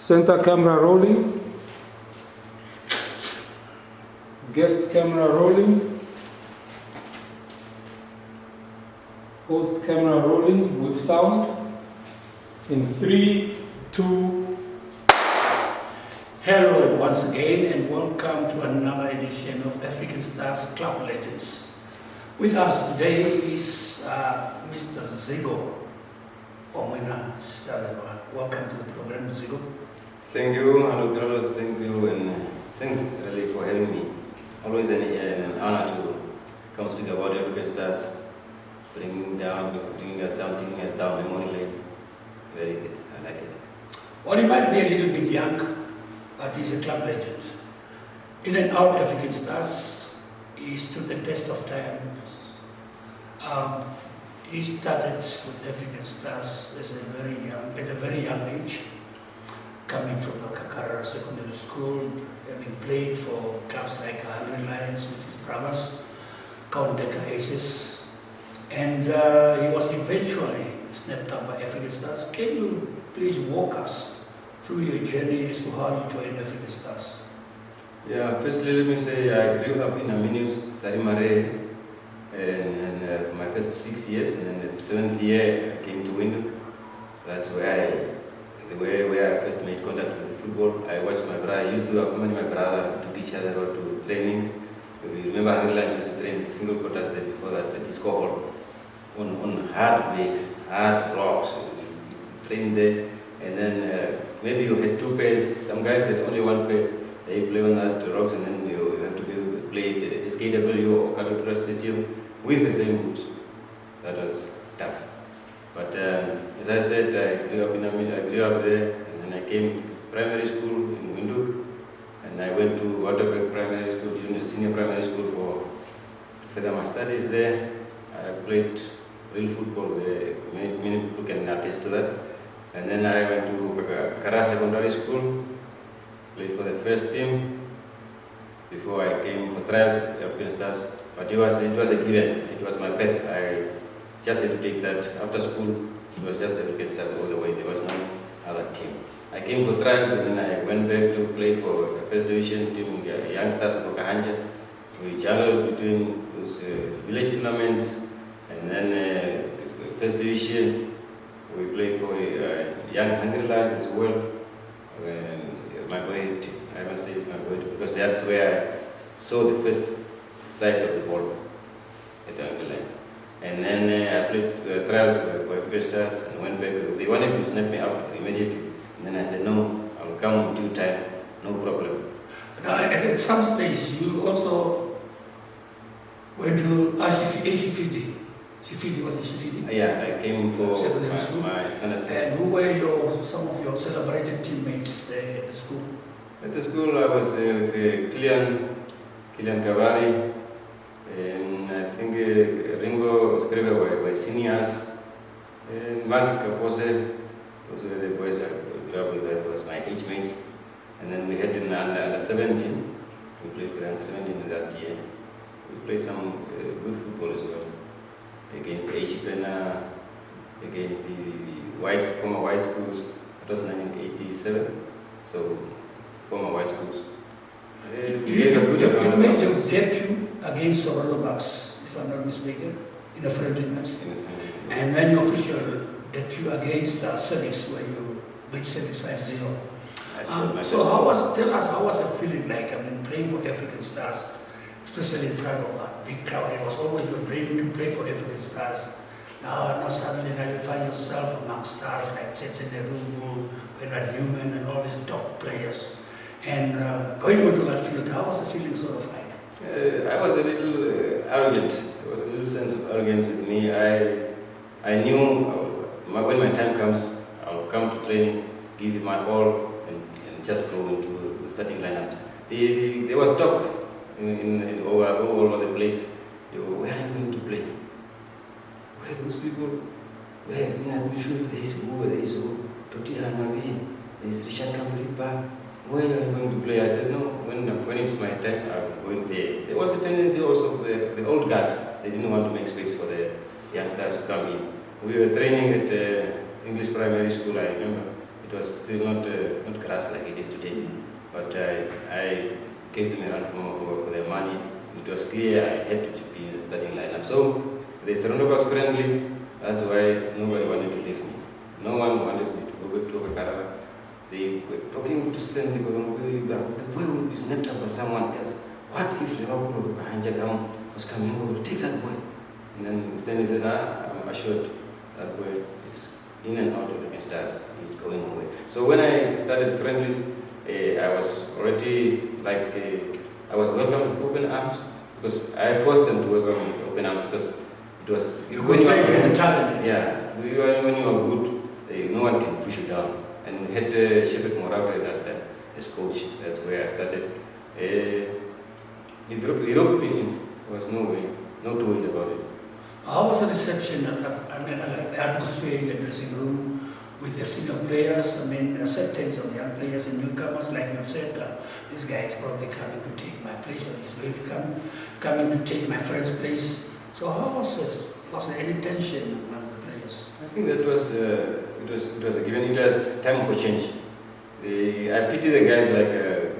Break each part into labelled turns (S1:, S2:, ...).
S1: Center camera rolling. Guest camera rolling. Host camera rolling with sound. In 3, 2.
S2: Hello once again and welcome to another edition of African Stars Club Legends. With us today is Mr. Zigo Omwena Shadaba. Welcome to the program, Zigo.
S3: Thank you, hello Carlos, thank you, and thanks really for having me. Always an honor to come speak about African Stars, bringing us down, taking us down memory lane. Very good, I like it.
S2: Well, he might be a little bit young, but he's a club legend. In and out African Stars, he stood the test of time. He started with African Stars at a very young age, coming from Kakara Secondary School, having played for clubs like Hungry Lions with his brothers, Count Decker Aces, and he was eventually snapped up by African Stars. Can you please walk us through your journey as to how you joined African Stars?
S3: Yeah, firstly let me say I grew up in Aminus, Sarimare, and for my first 6 years, and then at the 7th year I came to Windhoek. That's where I first made contact with the football. I watched my brother, I used to accompany my brother to each other or to trainings. We remember Hungry Lions used to train single quarters there before that at disco hall on hard makes, hard rocks. We trained there, and then maybe you had 2 pairs. Some guys had only 1 pair. They play on that rocks, and then you have to play at the SKW or Kalutara Stadium with the same boots. That was tough. But as I said, I grew up there, and then I came to primary school in Windhoek, and I went to Waterberg Primary School, senior primary school for further my studies there. I played real football there. Many people can attest to that. And then I went to Kakara Secondary School, played for the first team before I came for trials at African Stars. But it was a given. It was my best. I just had to take that after school. It was just African Stars all the way. There was no other team. I came for trials, and then I went back to play for the first division team, youngsters of Okahanja. We juggled between those village tournaments, and then first division. We played for young Hungry Lions as well. My boy, I must say my boy, because that's where I saw the first side of the ball at Hungry Lions. And then I played trials for African Stars and went back. They wanted to snap me out immediately. And then I said, no, I'll come in due time, no problem.
S2: Now, at some stage, you also went to Shifidi. Shifidi was in Shifidi?
S3: Yeah, I came for
S2: secondary school.
S3: my standard set.
S2: And who were some of your celebrated teammates there at the school?
S3: At the school, I was with Kilian Kavari, and I think Ringo Scriver were seniors, and Max Kapose, those were the boys I grew up with. That was my age mates. And then we had in under 17. We played for the under 17 in that year. We played some good football as well against Ashipena, against the former white schools. It was 1987, so former white schools.
S2: You made your debut against Sorolo Bucks, if I'm not mistaken, in a friendly match. And then your official debut against Celtics, where you beat Celtics 5-0. So tell us, how was the feeling like? I mean, playing for African Stars, especially in front of a big crowd. It was always your dream to play for African Stars. Now suddenly you find yourself among stars like Tsetse Nerungu, Bernard Newman, and all these top players. And going into that field, how was the feeling sort of like?
S3: I was a little arrogant. There was a little sense of arrogance with me. I knew when my time comes, I'll come to training, give it my all, and just go into the starting lineup. There was talk all over the place. Where are you going to play? Where are those people? Where in that midfield there is who? There is who? Toti Hanabi, there is Richard Kambripa. Where are you going to play? I said, no, when it's my time, I'm going there. There was a tendency also of the old guard. They didn't want to make space for the youngsters to come in. We were training at English primary school, I remember. It was still not grass like it is today. But I gave them a run for their money. It was clear I had to be in the starting lineup. So the Serondo was friendly. That's why nobody wanted to leave me. No one wanted me to go back to Okara. They were talking to Stanley, the boy is not up by someone else. What if Liverpool or Hanja Ground was coming over? Take that boy. And then Stanley said, I'm assured that boy is in and out of the Stars. He's going away. So when I started friendlies, I was already I was welcomed with open arms because I forced them to welcome me with open arms because it was
S2: You could play with the talent.
S3: Yeah, when you are good, no one can push you down. And we had Shepard Morabe last time as coach. That's where I started. European was no two ways about it.
S2: How was the reception? I mean, like the atmosphere in the dressing room with the senior players. I mean, acceptance of young players and newcomers. Like you said, this guy is probably coming to take my place, or he's going to coming to take my friend's place. So how was it? Was there any tension among the players?
S3: I think that was it was a given. It was time for change. I pity the guys like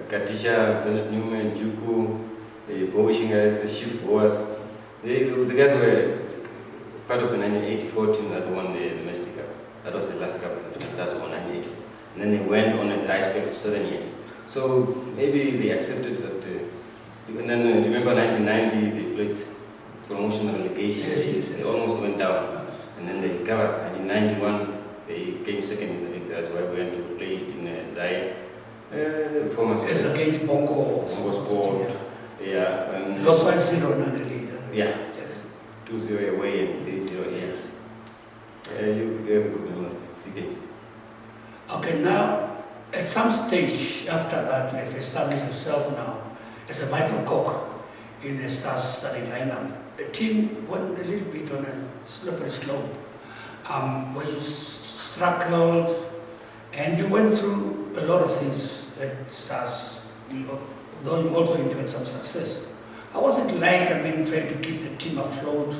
S3: Katisha, Bernard Newman, Juku, Bowishinga, the chief was. The guys were part of the 1984 team that won the domestic cup. That was the last cup the Stars won 1984. And then they went on a dry spell for 7 years. So maybe they accepted that. And then remember 1990 they played promotional relegation.
S2: Yes.
S3: They almost went down. And then they recovered. And in 91 they came second in the league. That's why we went to play in Zaire. Former
S2: It's against Bongo.
S3: Bongo Sport. Yeah. And
S2: Lost 5-0 in the lead.
S3: yeah.
S2: Yes.
S3: 2-0 away and 3-0 here. You have a good memory. CK.
S2: Okay, now, at some stage after that, you have established yourself now as a vital cog in the Stars starting lineup. The team went a little bit on a slippery slope, where you struggled and you went through a lot of things at Stars, though you also enjoyed some success. How was it like, trying to keep the team afloat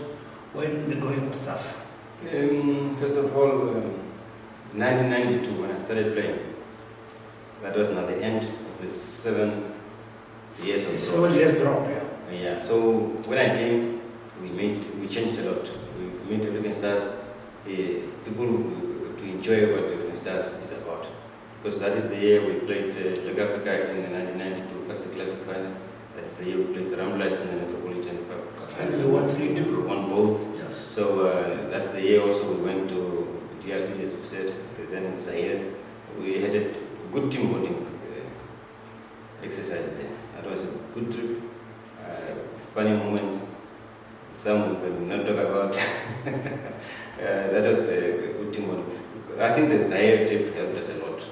S2: when the going was tough?
S3: First of all, 1992 when I started playing, that was not the end of the 7 years of
S2: It's
S3: drought.
S2: 7 years drop, yeah.
S3: Yeah, so when I came, we changed a lot. We made African Stars people to enjoy what African Stars is about. Because that is the year we played Leg Africa in the 1992 Classic final. That's the year we played the Ramblers in the Metropolitan Cup.
S2: Finally won 3-2.
S3: We won both.
S2: Yes.
S3: So that's the year also we went to DRC, as you said, then in Zaire. We had a good team bonding exercise there. That was a good trip. Funny moments. Some we will not talk about. That was a good team bonding. I think the Zaire trip helped us a lot.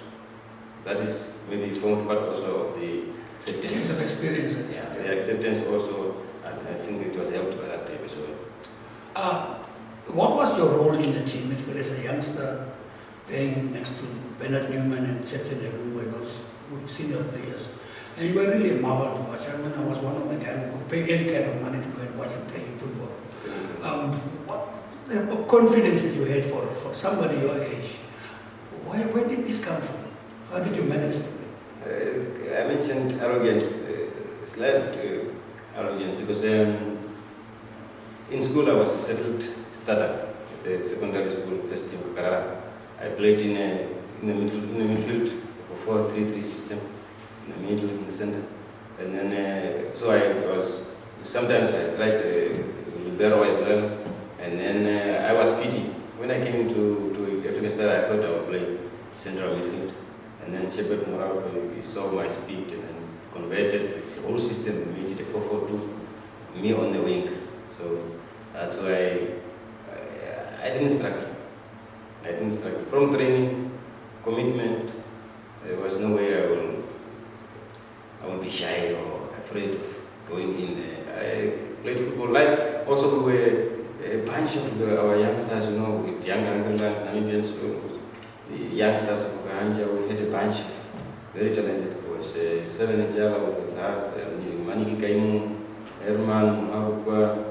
S3: That is maybe formed part also of the acceptance.
S2: Years of experiences.
S3: Yeah, the acceptance also, I think it was helped by that trip as well.
S2: What was your role in the team as a youngster, playing next to Bernard Newman and Tete Neru and those senior players? And you were really a marvel to watch. I was one of the guys who could pay any kind of money to go and watch you playing football. What the confidence that you had for somebody your age, where did this come from? How did you manage to play?
S3: I mentioned arrogance, slight arrogance, because in school I was a settled starter at the secondary school, first team Karara. I played in the midfield for 4-3-3 system, in the middle, in the center. And then, so sometimes I tried libero as well. And then I was speedy. When I came to African Star, I thought I would play central midfield. And then Shepard Morabe, he saw my speed and then converted this whole system and made it a 4-4-2, me on the wing. So that's why I didn't struggle. From training, commitment, there was no way I will be shy or afraid of going in there. I played football like, also we were a bunch of our youngsters, with young Angolans, Namibians, the youngsters of Okahanja. We had a bunch of very talented boys. 7 in Java with us, Maniki Kaimu, Herman, Mabuka,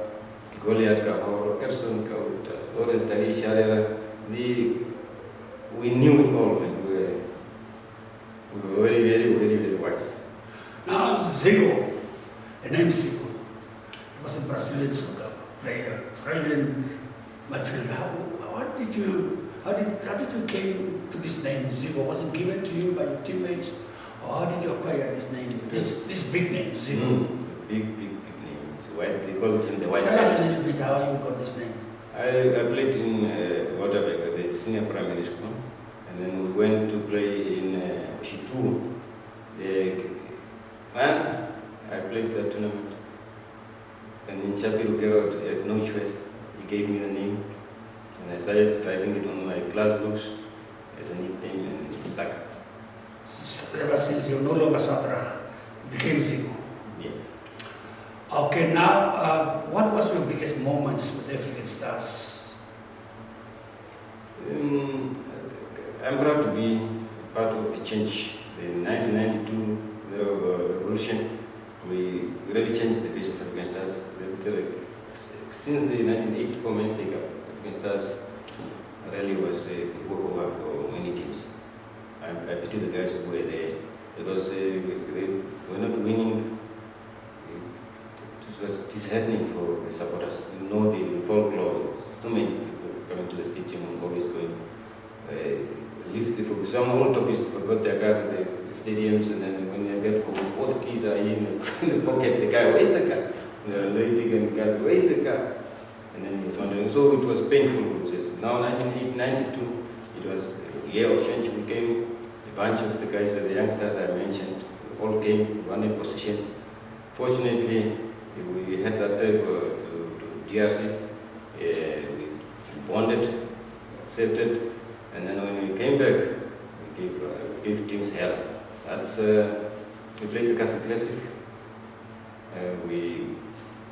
S3: Goliath Kahor, Erson Kauta, Lawrence Dali Sharera. We knew it all when we were We were very wise.
S2: Now, Zico, the name Zico, was a Brazilian soccer player, Brazilian midfielder. How did you came to this name, Zico? Was it given to you by your teammates, or how did you acquire this name, this big name, Zico?
S3: It's a big name. It's white. They call it in the white.
S2: Tell us a little bit how you got this name.
S3: I played in Waterberg, the senior primary school, and then we went to play in Shitu. I played that tournament. And in Shapiru Gerard, I had no choice. He gave me the name, and I started writing it on my class books as a nickname, and it stuck.
S2: Ever since you're no longer Satra, you became Zico.
S3: Yeah.
S2: Okay, now, what was your biggest moments with African Stars?
S3: I'm proud to be part of the change. In 1992, the revolution, we really changed the face of African Stars. Since the 1984 men's take up, African Stars really was a walkover for many teams. I pity the guys who were there because they were not winning. It was disheartening for the supporters. You know the folklore, so many people coming to the stadium and always going. Lift the focus. Some old topics forgot their cars at the stadiums, and then when they get home, all the keys are in the pocket. The guy, where's the car? The lady and the guys, where's the car? And then he was wondering. So it was painful process. Now 1992, it was a year of change. We came, a bunch of the guys, the youngsters I mentioned, all came, wanted positions. Fortunately, we had that trip to DRC. We bonded, accepted. And then when we came back, we gave teams hell. That's we played the Casa Classic. We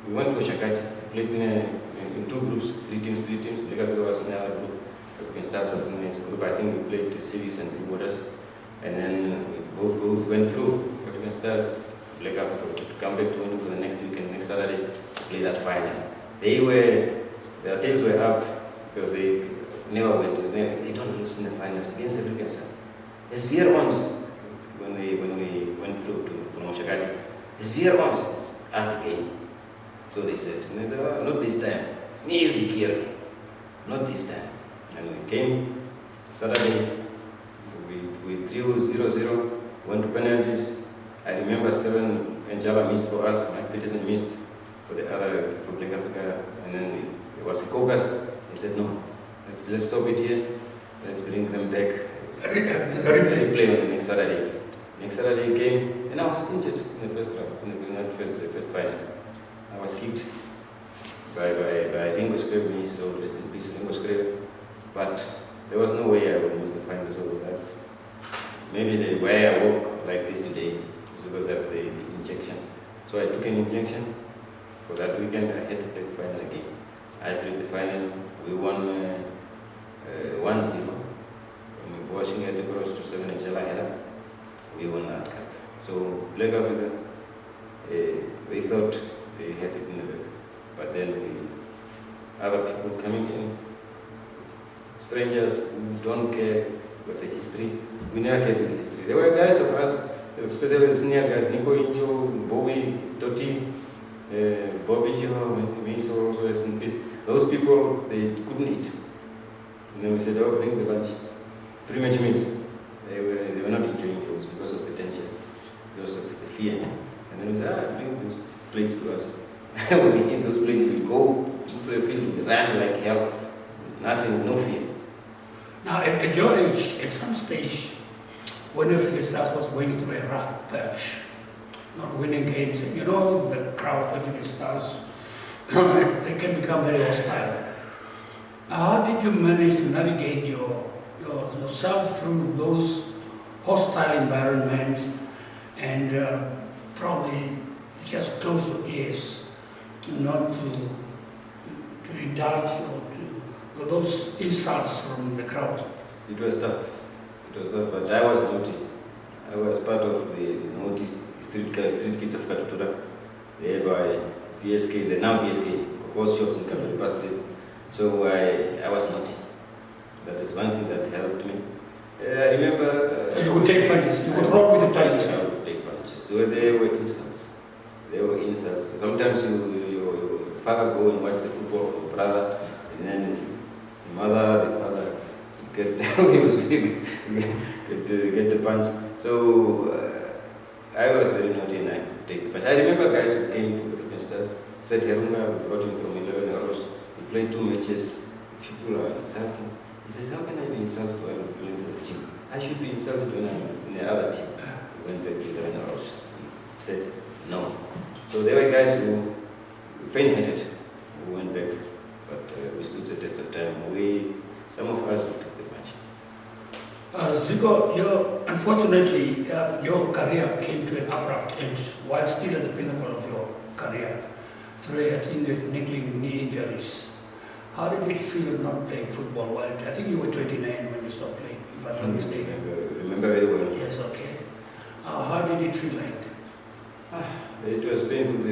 S3: went to Shakati. We played in two groups, three teams. Legapega was in another group. African Stars was in this group. I think we played the Cities and Blue Waters. And then we both went through. African Stars, Legapega, to come back to win for the next weekend, next Saturday, play that final. Their tails were up because they never went. They don't lose in the finals against the African Stars. It's VR once when we went through to Moshakati. It's VR once us again. So they said, not this time. Not this time. And we came Saturday. We drew 0-0. Went to penalties. I remember 7 Njala missed for us. Mike Peterson missed for the other Republic of Africa. And then there was a caucus. They said no. Let's stop it here. Let's bring them back. Replay on the next Saturday. Next Saturday he came, and I was injured in the first round, the first final. I was kicked by Ringo Skreve, so rest in peace, Ringo Skreve. But there was no way I would lose the final, so that's maybe the way I walk like this today is because of the injection. So I took an injection. For that weekend, I had to play the final again. I played the final. We won 1-0. Washing at the cross to 7 in Jalahela, we won that cup. So Black Africa, they thought they had it in the bag. But then other people coming in, strangers who don't care with the history, we never cared with the history. There were guys of us, especially the senior guys, Nico Injo, Bobby, Totti, Bobby Gio, Miso, also rest in peace. Those people, they couldn't eat. And then we said, oh, bring the lunch. Pretty much means they were not enjoying those because of the tension, because of the fear. And then we said, bring those plates to us. When we eat those plates, we go to the field, we ran like hell, nothing, no fear.
S2: Now, at your age, at some stage, when African Stars was going through a rough patch, not winning games, and the crowd of African Stars, they can become very hostile. Now, how did you manage to navigate yourself through those hostile environments and probably just close your ears, not to indulge or to those insults from the crowd?
S3: It was tough, but I was naughty. I was part of the naughty street kids of Katutura. They by PSK, the now PSK, Kokos shops in Kapalipa Street. So I was naughty. That is one thing that helped me. I remember.
S2: So you could take punches, you could roll with the punches.
S3: I would take punches. So they were insults. They were insults. Sometimes your father go and watch the football with your brother, and then the father get he was get the punch. So I was very naughty and I could take the punch. I remember guys who came to the Stars, said Herunga, we brought him from 11 hours. He played 2 matches. People are insulting. He says, how can I be insulted when I'm playing for the team? I should be insulted when I'm in the other team. He went back to 11 hours. He said, no. So there were guys who faint-hearted, who went back, but we stood the test of time. Some of us took the match.
S2: Zico, unfortunately, your career came to an abrupt end while still at the pinnacle of your career. Through, I think, niggling knee injuries. How did it feel not playing football? While I think you were 29 when you stopped playing, if I'm not mistaken.
S3: Remember very well.
S2: Yes, okay. How did it feel like?
S3: It was painful.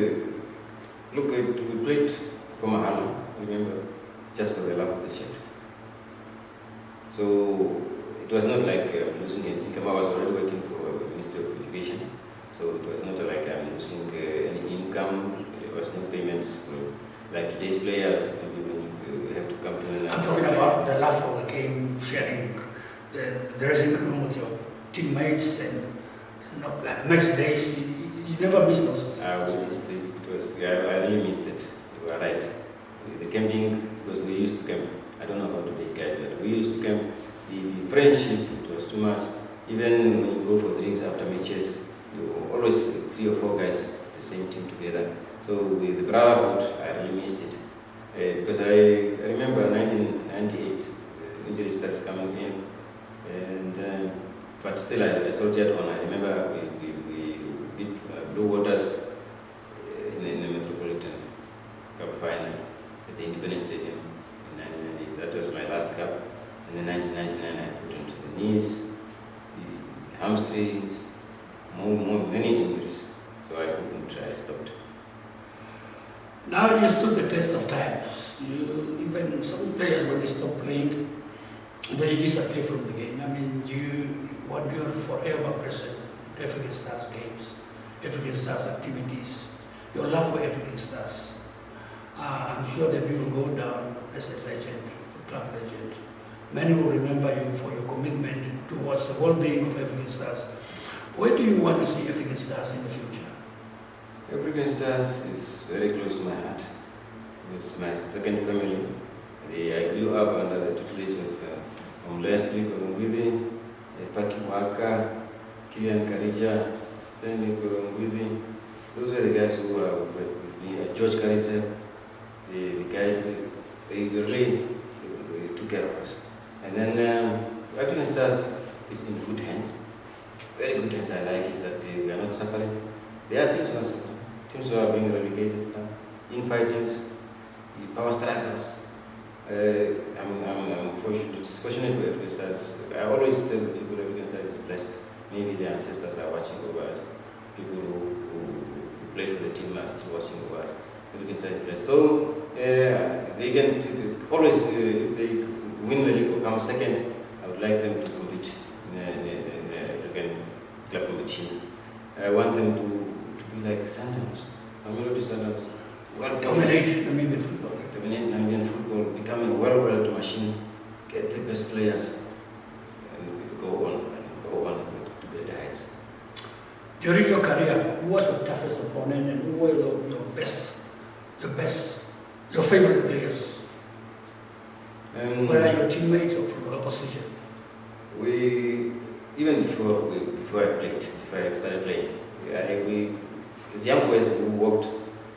S3: Look, we played for Mahalo, remember, just for the love of the shirt. So it was not like losing an income. I was already working for the Ministry of Education, so it was not like I'm losing any income. There was no payments for, like today's players. When you have to come to an.
S2: I'm talking about the love of the game, sharing the dressing room with your teammates, and match days. You never miss those.
S3: I really missed it. You are right. The camping, because we used to camp. I don't know about today's guys, but we used to camp. The friendship, it was too much. Even when you go for drinks after matches, you always 3 or 4 guys, the same team together. So with the brotherhood, I really missed it. Because I remember 1998, injuries started coming in, and but still I soldiered on. I remember we beat Blue Waters in the Metropolitan Cup final at the Independence Stadium in 1990. That was my last cup. And in 1999 I put onto the knees, the hamstrings, many injuries. So I couldn't, I stopped.
S2: Now you stood the test of times. Even some players, when they stop playing, they disappear from the game. I mean, you're forever present to African Stars games, African Stars activities, your love for African Stars. I'm sure that you will go down as a legend, a club legend. Many will remember you for your commitment towards the well-being of African Stars. Where do you want to see African Stars in the future?
S3: African Stars is very close to my heart. It's my second family. I grew up under the tutelage of Leslie Kolongwithi, Paki Waka, Kilian Karija, Stanley Kolongwithi. Those were the guys who were with me. George Karisa, the guys, they really took care of us. And then African Stars is in good hands. Very good hands. I like it that we are not suffering. There are teams who are suffering. Teams who are being relegated now. Infightings, the power strikers. I'm fortunate. It's fortunate for African Stars. I always tell people African Stars is blessed. Maybe their ancestors are watching over us. People who play for the team are still watching over us. African Stars is blessed. So they can always, if they win the league or come second, I would like them to compete in the African club competitions. I want them to be like Sundowns, Mamelodi Sundowns.
S2: Dominate Namibian football.
S3: Dominate Namibian football, become a well-oiled machine, get the best players, and go on to greater heights.
S2: During your career, who was your toughest opponent and who were your favorite players? Were your teammates or from the opposition?
S3: Even before I started playing, as young boys who walked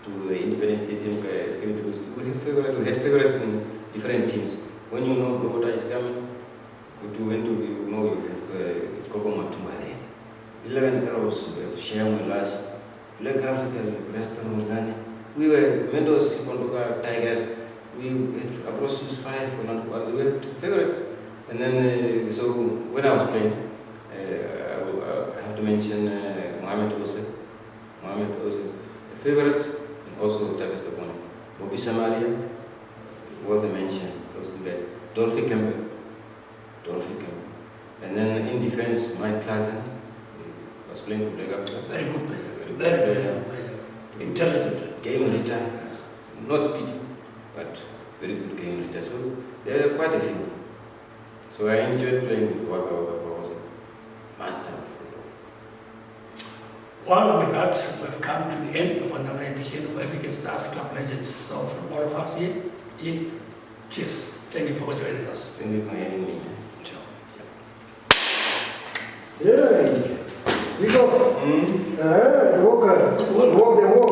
S3: to the Independence Stadium, we had favorites in different teams. When you know Blue is coming, you know you have Koko Matumba there. 11 arrows, we have Shem Lash, Black Africa, Preston Mugani. We were Mendo's, Pondoka, Tigers. We had Abrosius 5, we had favorites. And then, so when I was playing, I have to mention Mohamed Ose, a favorite, and also Tavis Topone. Bobby Samaria, worth a mention, those 2 guys. Dolphy Campbell. And then Mike Klassen. He was playing for Black Africa.
S2: Very good player. Very good player. Intelligent.
S3: Game return. Not speed, but very good game return. So there are quite a few. So I enjoyed playing with Waka Waka. I was a master of football.
S2: Well, with that, we've come to the end of another edition of African Stars Club Legends. So from all of us here, cheers. Thank you for joining us.
S3: Thank you for having me.
S4: Yeah. Zico. Walker. Walk the walk.